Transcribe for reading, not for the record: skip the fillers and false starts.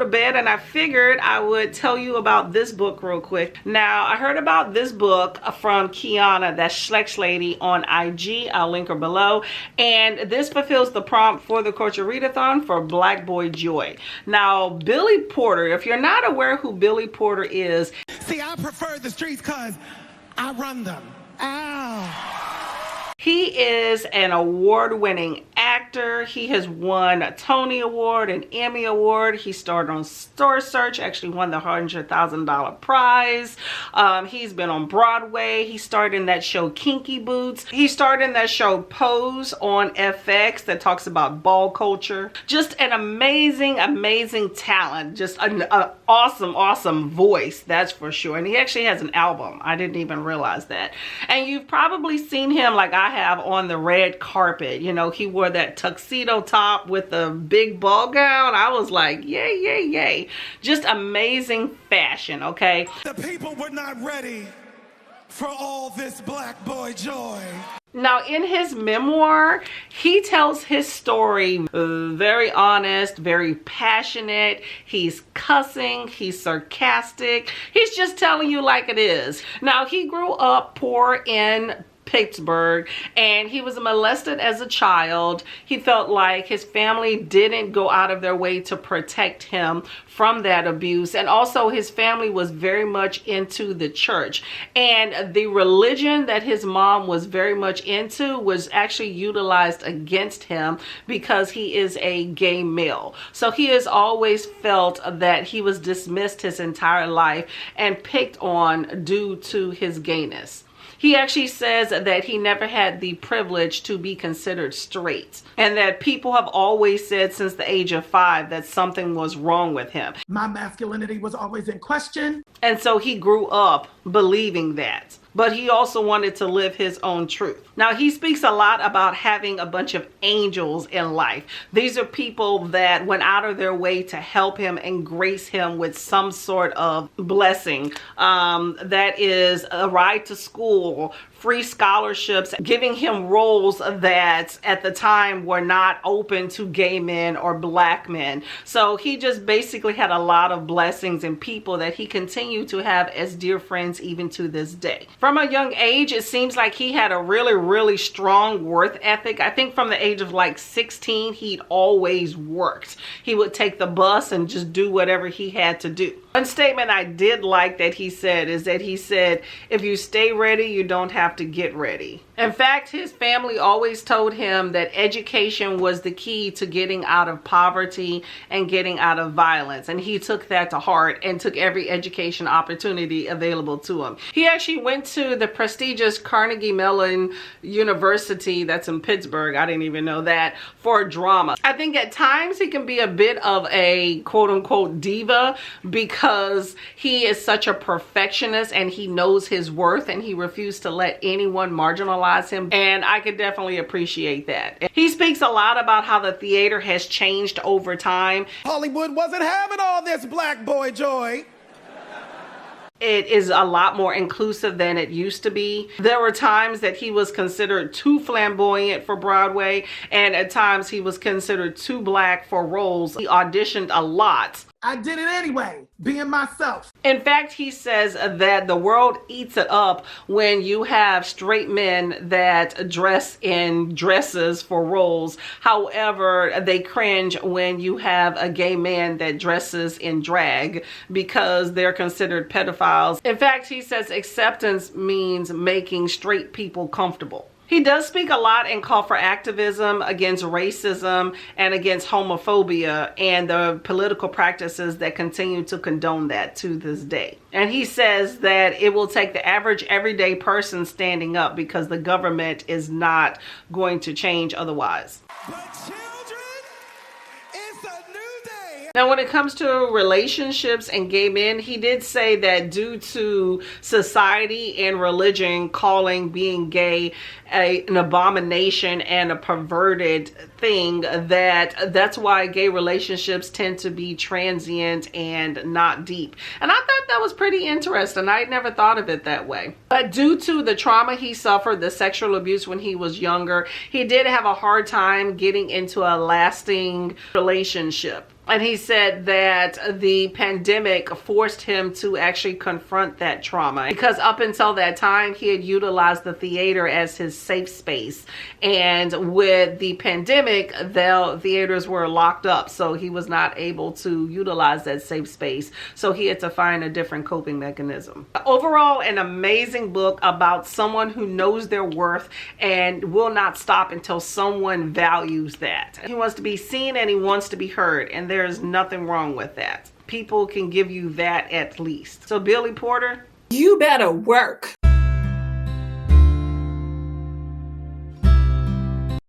to bed, and I figured I would tell you about this book real quick. Now, I heard about this book from Kiana, that Schlex lady, on IG. I'll link her below. And this fulfills the prompt for the Culture Readathon for Black Boy Joy. Now, Billy Porter, if you're not aware who Billy Porter is. See, I prefer the streets because I run them. Ow. He is an award-winning actor. He has won a Tony Award, an Emmy Award. He starred on Store Search, actually won the $100,000 prize. He's been on Broadway. He starred in that show Kinky Boots. He starred in that show Pose on FX that talks about ball culture. Just an amazing, amazing talent. Just an awesome, awesome voice, that's for sure. And he actually has an album. I didn't even realize that. And you've probably seen him, like I have, on the red carpet. You know, he wore that tuxedo top with the big ball gown. I was like, yay, yay, yay. Just amazing fashion, okay? The people were not ready for all this black boy joy. Now, in his memoir, he tells his story very honest, very passionate. He's cussing, he's sarcastic. He's just telling you like it is. Now, he grew up poor in Pittsburgh, and he was molested as a child. He felt like his family didn't go out of their way to protect him from that abuse, and also his family was very much into the church, and the religion that his mom was very much into was actually utilized against him because he is a gay male. So he has always felt that he was dismissed his entire life and picked on due to his gayness. He actually says that he never had the privilege to be considered straight, and that people have always said since the age of 5 that something was wrong with him. My masculinity was always in question. And so he grew up believing that. But he also wanted to live his own truth. Now, he speaks a lot about having a bunch of angels in life. These are people that went out of their way to help him and grace him with some sort of blessing. That is a ride to school, free scholarships, giving him roles that at the time were not open to gay men or black men. So he just basically had a lot of blessings and people that he continued to have as dear friends even to this day. From a young age, it seems like he had a really strong work ethic. I think from the age of like 16, he'd always worked. He would take the bus and just do whatever he had to do. One statement I did like that he said is that he said, if you stay ready, you don't have to get ready. In fact, his family always told him that education was the key to getting out of poverty and getting out of violence. And he took that to heart and took every education opportunity available to him. He actually went to the prestigious Carnegie Mellon University that's in Pittsburgh. I didn't even know that, for drama. I think at times he can be a bit of a quote unquote diva because he is such a perfectionist and he knows his worth and he refused to let anyone marginalize him, and I could definitely appreciate that. He speaks a lot about how the theater has changed over time. Hollywood wasn't having all this black boy joy. It is a lot more inclusive than it used to be. There were times that he was considered too flamboyant for Broadway, and at times he was considered too black for roles. He auditioned a lot. I did it anyway, being myself. In fact, he says that the world eats it up when you have straight men that dress in dresses for roles. However, they cringe when you have a gay man that dresses in drag because they're considered pedophiles. In fact, he says acceptance means making straight people comfortable. He does speak a lot and call for activism against racism and against homophobia and the political practices that continue to condone that to this day. And he says that it will take the average everyday person standing up because the government is not going to change otherwise. Now, when it comes to relationships and gay men, he did say that due to society and religion calling being gay an abomination and a perverted thing, that's why gay relationships tend to be transient and not deep. And I thought that was pretty interesting. I never thought of it that way. But due to the trauma he suffered, the sexual abuse when he was younger, he did have a hard time getting into a lasting relationship. And he said that the pandemic forced him to actually confront that trauma, because up until that time, he had utilized the theater as his safe space. And with the pandemic, the theaters were locked up, so he was not able to utilize that safe space. So he had to find a different coping mechanism. Overall, an amazing book about someone who knows their worth and will not stop until someone values that. He wants to be seen and he wants to be heard, and there's nothing wrong with that. People can give you that at least. So Billy Porter, you better work.